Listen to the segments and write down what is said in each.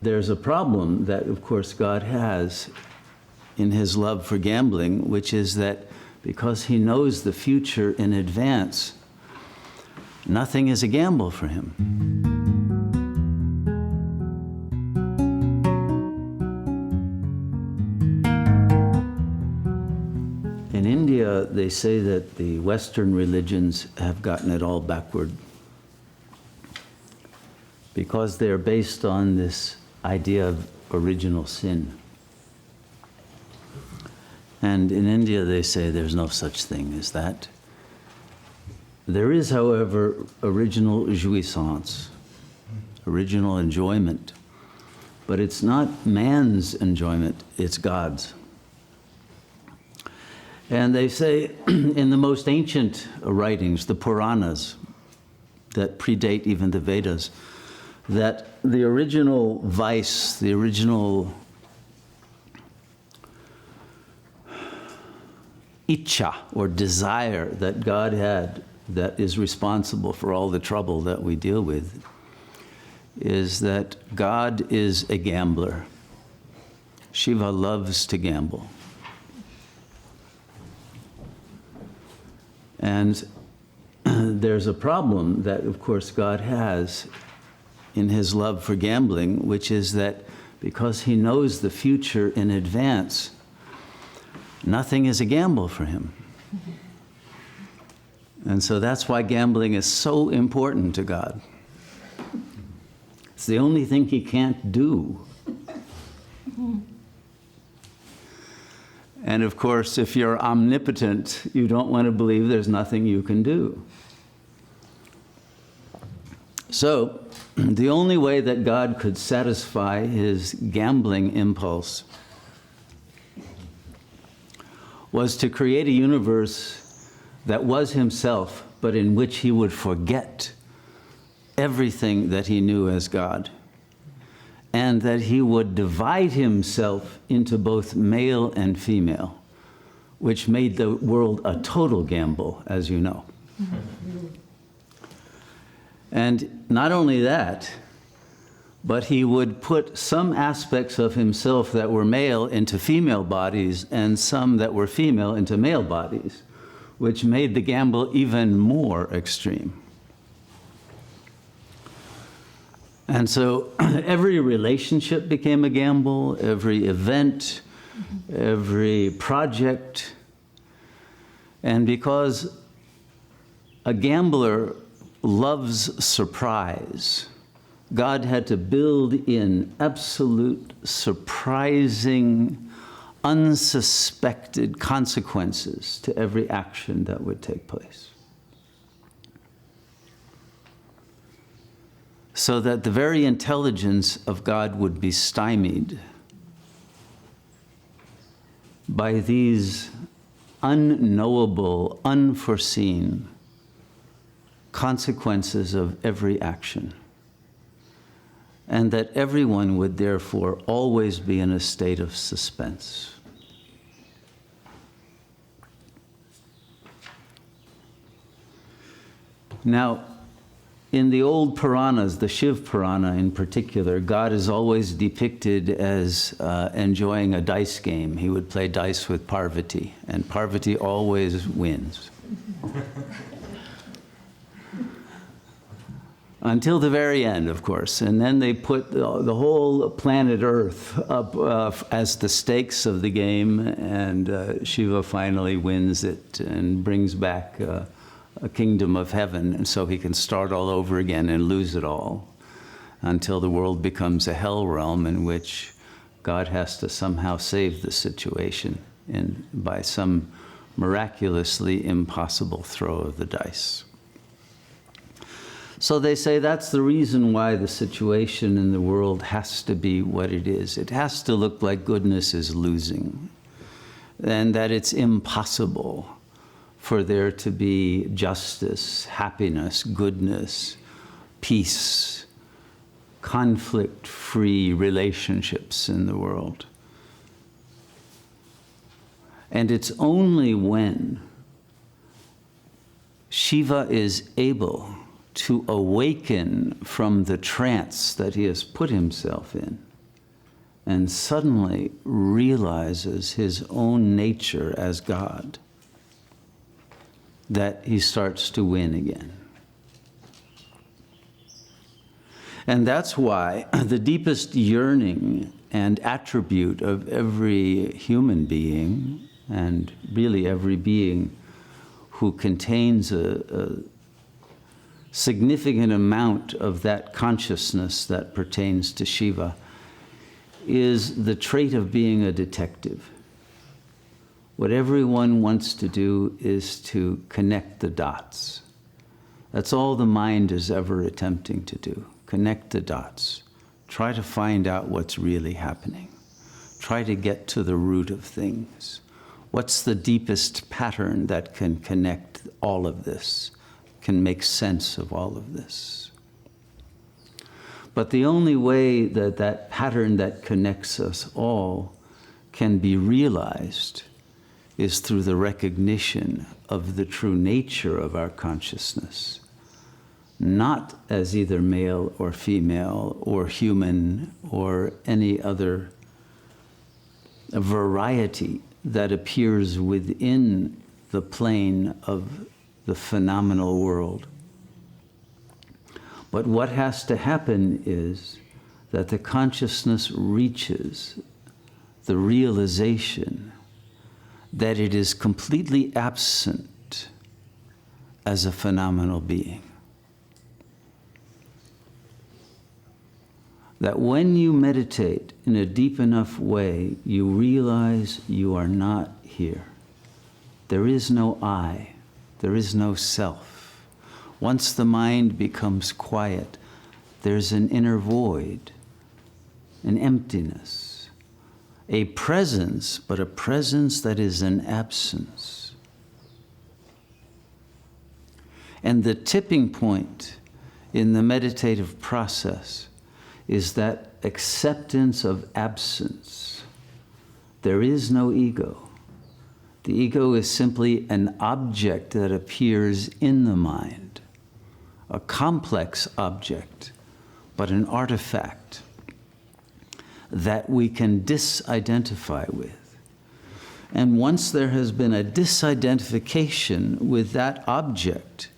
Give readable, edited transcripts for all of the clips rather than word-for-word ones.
There's a problem that, of course, God has in his love for gambling, which is that because he knows the future in advance, nothing is a gamble for him. In India, they say that the Western religions have gotten it all backward because they're based on this idea of original sin. And in India, they say there's no such thing as that. There is, however, original jouissance, original enjoyment. But it's not man's enjoyment, it's God's. And they say in the most ancient writings, the Puranas, that predate even the Vedas, that the original vice, the original icha, or desire that God had that is responsible for all the trouble that we deal with, is that God is a gambler. Shiva loves to gamble. And there's a problem that, of course, God has in his love for gambling, which is that because he knows the future in advance, nothing is a gamble for him. And so that's why gambling is so important to God. It's the only thing he can't do. And of course, if you're omnipotent, you don't want to believe there's nothing you can do. So, the only way that God could satisfy his gambling impulse was to create a universe that was himself, but in which he would forget everything that he knew as God, and that he would divide himself into both male and female, which made the world a total gamble, as you know. And not only that, but he would put some aspects of himself that were male into female bodies and some that were female into male bodies, which made the gamble even more extreme. And so every relationship became a gamble, every event, every project. And because a gambler loves surprise, God had to build in absolute, surprising, unsuspected consequences to every action that would take place, so that the very intelligence of God would be stymied by these unknowable, unforeseen consequences of every action, and that everyone would therefore always be in a state of suspense. Now, in the old Puranas, the Shiv Purana in particular, God is always depicted as enjoying a dice game. He would play dice with Parvati, and Parvati always wins. Until the very end, of course. And then they put the whole planet Earth up as the stakes of the game, and Shiva finally wins it and brings back a kingdom of heaven, and so he can start all over again and lose it all until the world becomes a hell realm in which God has to somehow save the situation by some miraculously impossible throw of the dice. So they say that's the reason why the situation in the world has to be what it is. It has to look like goodness is losing, and that it's impossible for there to be justice, happiness, goodness, peace, conflict-free relationships in the world. And it's only when Shiva is able to awaken from the trance that he has put himself in, and suddenly realizes his own nature as God, that he starts to win again. And that's why the deepest yearning and attribute of every human being, and really every being who contains a significant amount of that consciousness that pertains to Shiva, is the trait of being a detective. What everyone wants to do is to connect the dots. That's all the mind is ever attempting to do. Connect the dots. Try to find out what's really happening. Try to get to the root of things. What's the deepest pattern that can connect all of this, can make sense of all of this? But the only way that that pattern that connects us all can be realized is through the recognition of the true nature of our consciousness, not as either male or female or human or any other variety that appears within the plane of the phenomenal world. But what has to happen is that the consciousness reaches the realization that it is completely absent as a phenomenal being. That when you meditate in a deep enough way, you realize you are not here. There is no I. There is no self. Once the mind becomes quiet, there's an inner void, an emptiness, a presence, but a presence that is an absence. And the tipping point in the meditative process is that acceptance of absence. There is no ego. The ego is simply an object that appears in the mind, a complex object, but an artifact that we can disidentify with. And once there has been a disidentification with that object,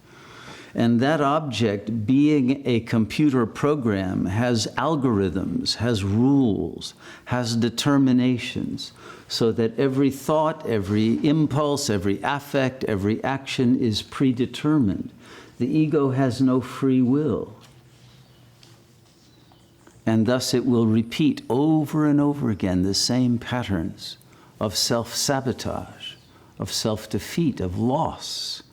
and that object, being a computer program, has algorithms, has rules, has determinations, so that every thought, every impulse, every affect, every action is predetermined. The ego has no free will. And thus it will repeat over and over again the same patterns of self-sabotage, of self-defeat, of loss,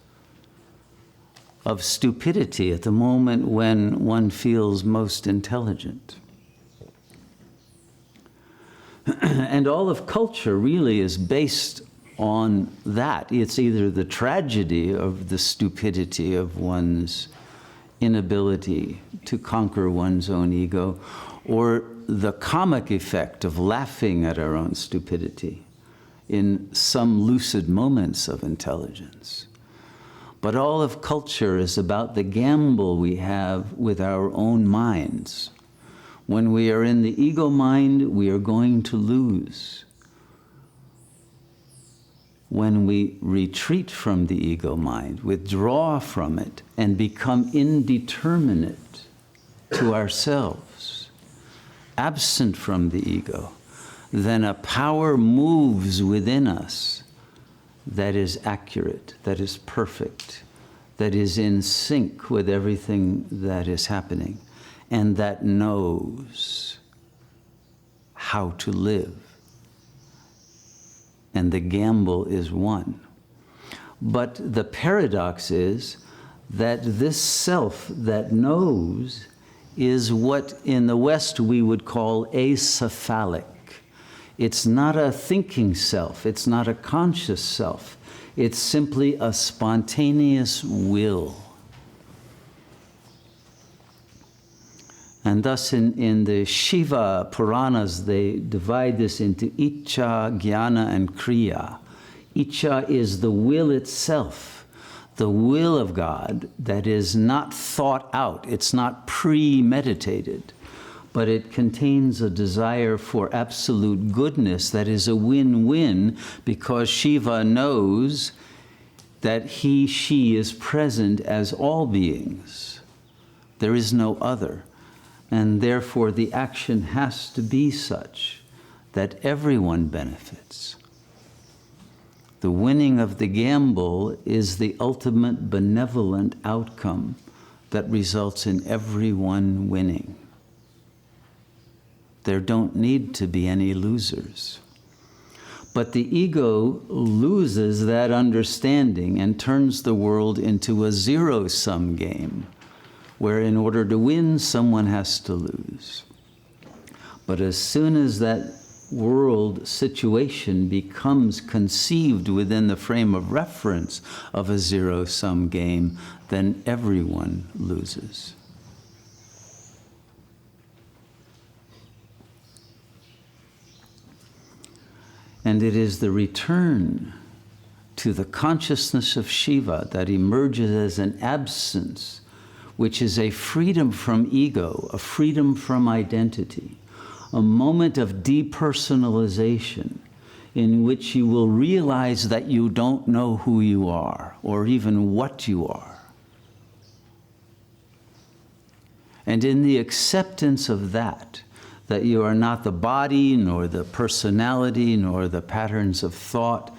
of stupidity at the moment when one feels most intelligent. And all of culture really is based on that. It's either the tragedy of the stupidity of one's inability to conquer one's own ego, or the comic effect of laughing at our own stupidity in some lucid moments of intelligence. But all of culture is about the gamble we have with our own minds. When we are in the ego mind, we are going to lose. When we retreat from the ego mind, withdraw from it, and become indeterminate to ourselves, absent from the ego, then a power moves within us that is accurate, that is perfect, that is in sync with everything that is happening, and that knows how to live. And the gamble is won. But the paradox is that this self that knows is what in the West we would call acephalic. It's not a thinking self, it's not a conscious self, it's simply a spontaneous will. And thus in the Shiva Puranas, they divide this into Icha, Jnana, and Kriya. Icha is the will itself, the will of God that is not thought out, it's not premeditated, but it contains a desire for absolute goodness that is a win-win, because Shiva knows that he, she is present as all beings. There is no other. And therefore the action has to be such that everyone benefits. The winning of the gamble is the ultimate benevolent outcome that results in everyone winning. There don't need to be any losers. But the ego loses that understanding and turns the world into a zero-sum game, where in order to win, someone has to lose. But as soon as that world situation becomes conceived within the frame of reference of a zero-sum game, then everyone loses. And it is the return to the consciousness of Shiva that emerges as an absence, which is a freedom from ego, a freedom from identity, a moment of depersonalization in which you will realize that you don't know who you are or even what you are. And in the acceptance of that you are not the body, nor the personality, nor the patterns of thought,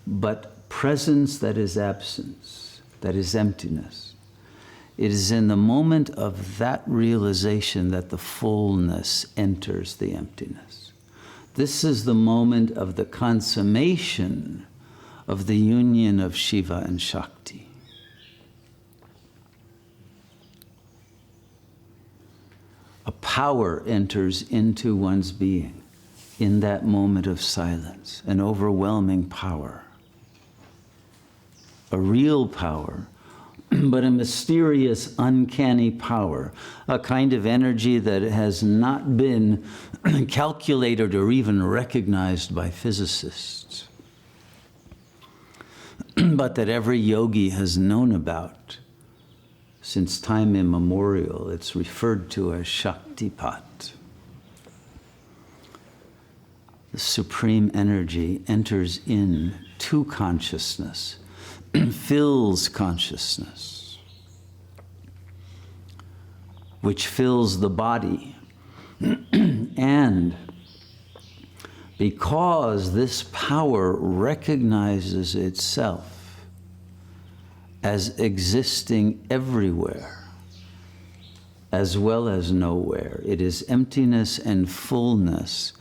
but presence that is absence, that is emptiness. It is in the moment of that realization that the fullness enters the emptiness. This is the moment of the consummation of the union of Shiva and Shakti. A power enters into one's being in that moment of silence, an overwhelming power. A real power, but a mysterious, uncanny power, a kind of energy that has not been calculated or even recognized by physicists, but that every yogi has known about. Since time immemorial, it's referred to as Shaktipat. The supreme energy enters into consciousness, fills consciousness, which fills the body. And because this power recognizes itself as existing everywhere, as well as nowhere, it is emptiness and fullness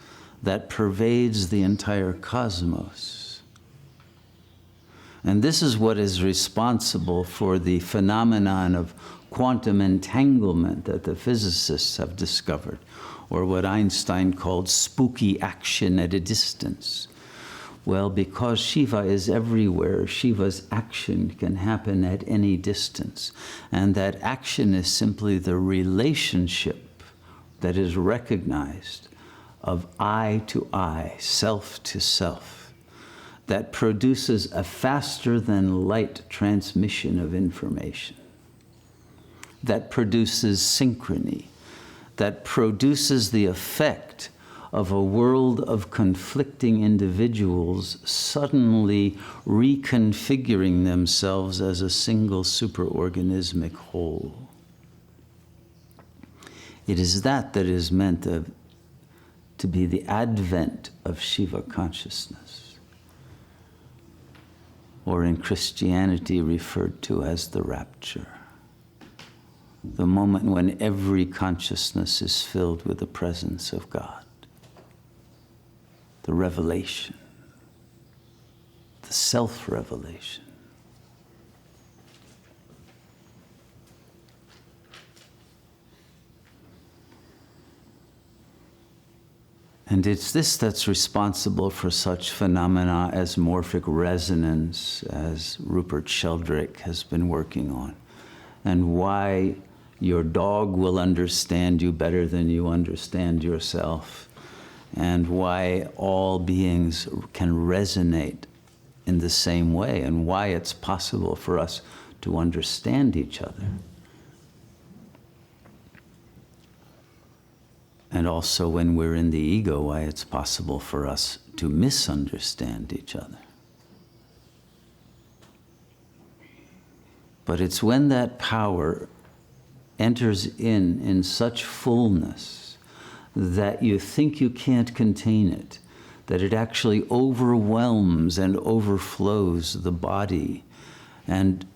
that pervades the entire cosmos. And this is what is responsible for the phenomenon of quantum entanglement that the physicists have discovered, or what Einstein called spooky action at a distance. Well, because Shiva is everywhere, Shiva's action can happen at any distance. And that action is simply the relationship that is recognized of I to I, self to self, that produces a faster than light transmission of information, that produces synchrony, that produces the effect of a world of conflicting individuals suddenly reconfiguring themselves as a single superorganismic whole. It is that is meant to be the advent of Shiva consciousness, or in Christianity referred to as the rapture. The moment when every consciousness is filled with the presence of God. The revelation, the self-revelation. And it's this that's responsible for such phenomena as morphic resonance, as Rupert Sheldrake has been working on, and why your dog will understand you better than you understand yourself, and why all beings can resonate in the same way, and why it's possible for us to understand each other. And also when we're in the ego, why it's possible for us to misunderstand each other. But it's when that power enters in such fullness that you think you can't contain it, that it actually overwhelms and overflows the body and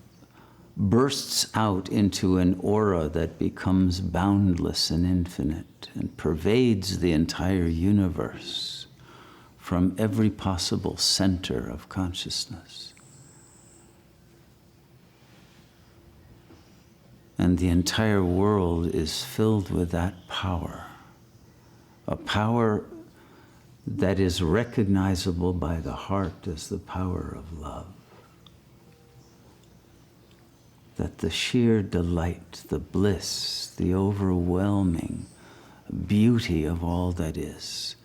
bursts out into an aura that becomes boundless and infinite and pervades the entire universe from every possible center of consciousness. And the entire world is filled with that power, a power that is recognizable by the heart as the power of love. That the sheer delight, the bliss, the overwhelming beauty of all that is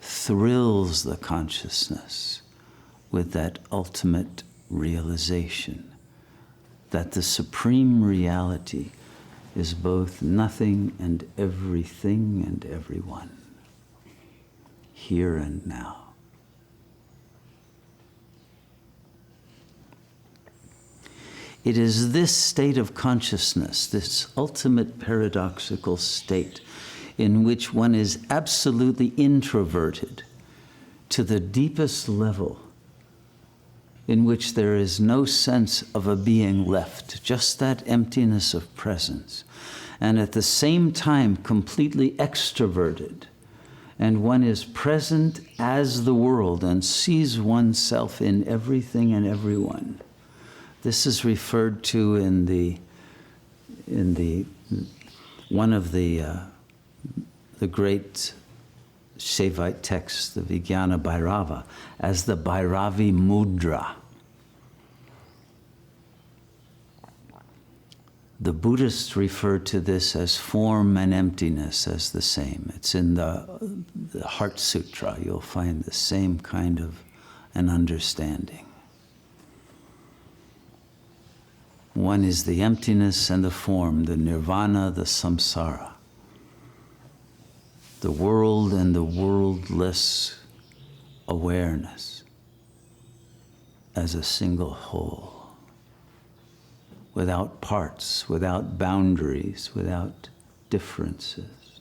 thrills the consciousness with that ultimate realization that the supreme reality is both nothing and everything and everyone, here and now. It is this state of consciousness, this ultimate paradoxical state, in which one is absolutely introverted to the deepest level, in which there is no sense of a being left, just that emptiness of presence, and at the same time completely extroverted, and one is present as the world and sees oneself in everything and everyone. This is referred to in one of the great Shaivite texts, the Vijnana Bhairava, as the Bhairavi Mudra. The Buddhists refer to this as form and emptiness as the same. It's in the Heart Sutra. You'll find the same kind of an understanding. One is the emptiness and the form, the nirvana, the samsara. The world and the worldless awareness as a single whole, without parts, without boundaries, without differences.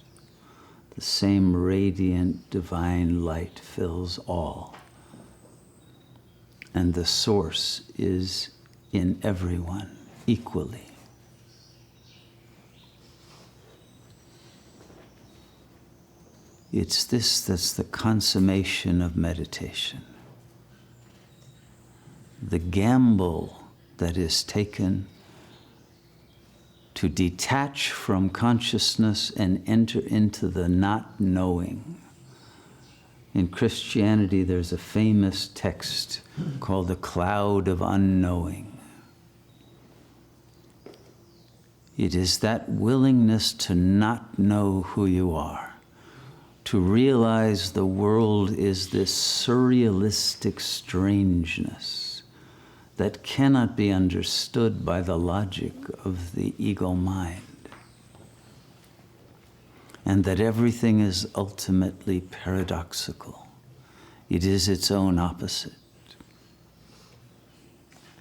The same radiant divine light fills all. And the source is in everyone equally. It's this that's the consummation of meditation. The gamble that is taken to detach from consciousness and enter into the not knowing. In Christianity, there's a famous text called the cloud of unknowing. It is that willingness to not know who you are, to realize the world is this surrealistic strangeness that cannot be understood by the logic of the ego mind, and that everything is ultimately paradoxical. It is its own opposite.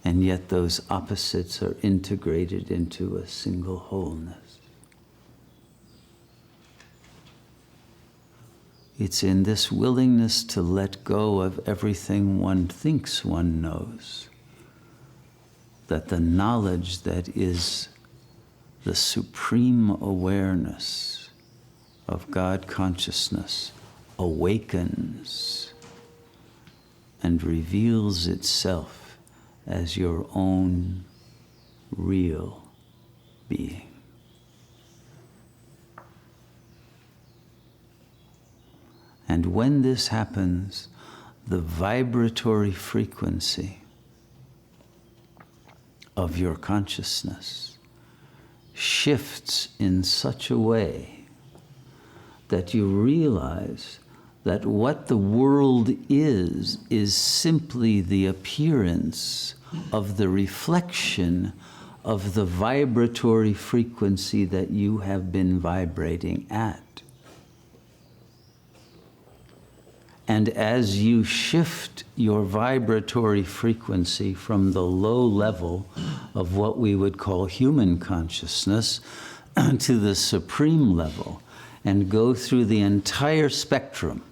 And yet those opposites are integrated into a single wholeness. It's in this willingness to let go of everything one thinks one knows that the knowledge that is the supreme awareness of God consciousness awakens and reveals itself as your own real being. And when this happens, the vibratory frequency of your consciousness shifts in such a way that you realize that what the world is simply the appearance of the reflection of the vibratory frequency that you have been vibrating at. And as you shift your vibratory frequency from the low level of what we would call human consciousness to the supreme level, and go through the entire spectrum,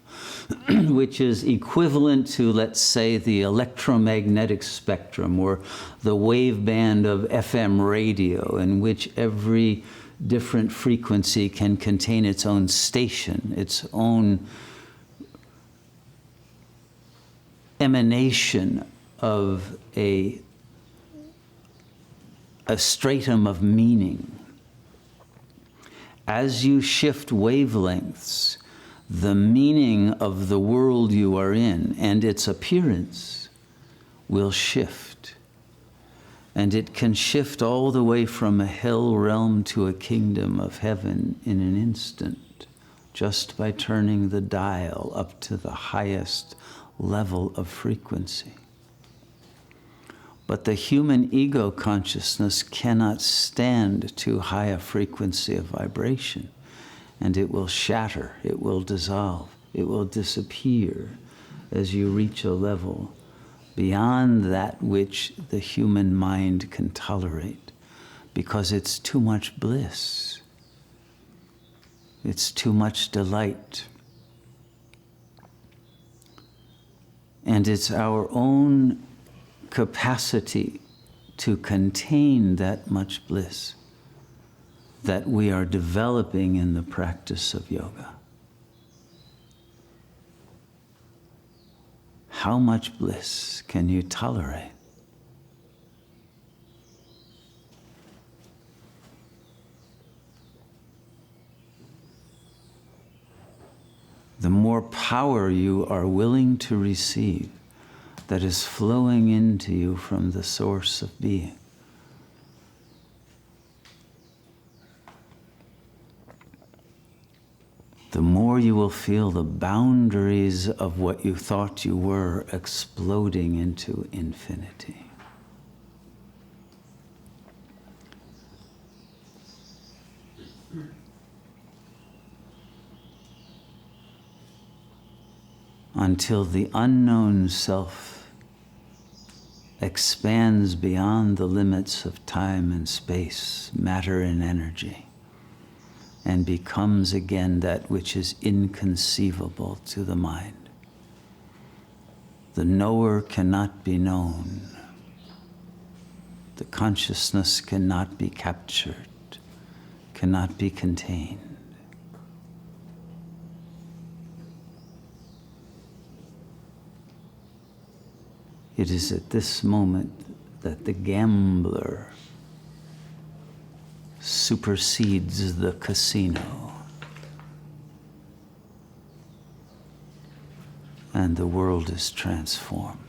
which is equivalent to, let's say, the electromagnetic spectrum or the wave band of FM radio, in which every different frequency can contain its own station, its own emanation of a stratum of meaning. As you shift wavelengths, the meaning of the world you are in and its appearance will shift. And it can shift all the way from a hell realm to a kingdom of heaven in an instant, just by turning the dial up to the highest level of frequency. But the human ego consciousness cannot stand too high a frequency of vibration, and it will shatter, it will dissolve, it will disappear as you reach a level beyond that which the human mind can tolerate, because it's too much bliss, it's too much delight. And it's our own capacity to contain that much bliss that we are developing in the practice of yoga. How much bliss can you tolerate? The more power you are willing to receive that is flowing into you from the source of being, the more you will feel the boundaries of what you thought you were exploding into infinity. Until the unknown self expands beyond the limits of time and space, matter and energy, and becomes again that which is inconceivable to the mind. The knower cannot be known. The consciousness cannot be captured, cannot be contained. It is at this moment that the gambler supersedes the casino, and the world is transformed.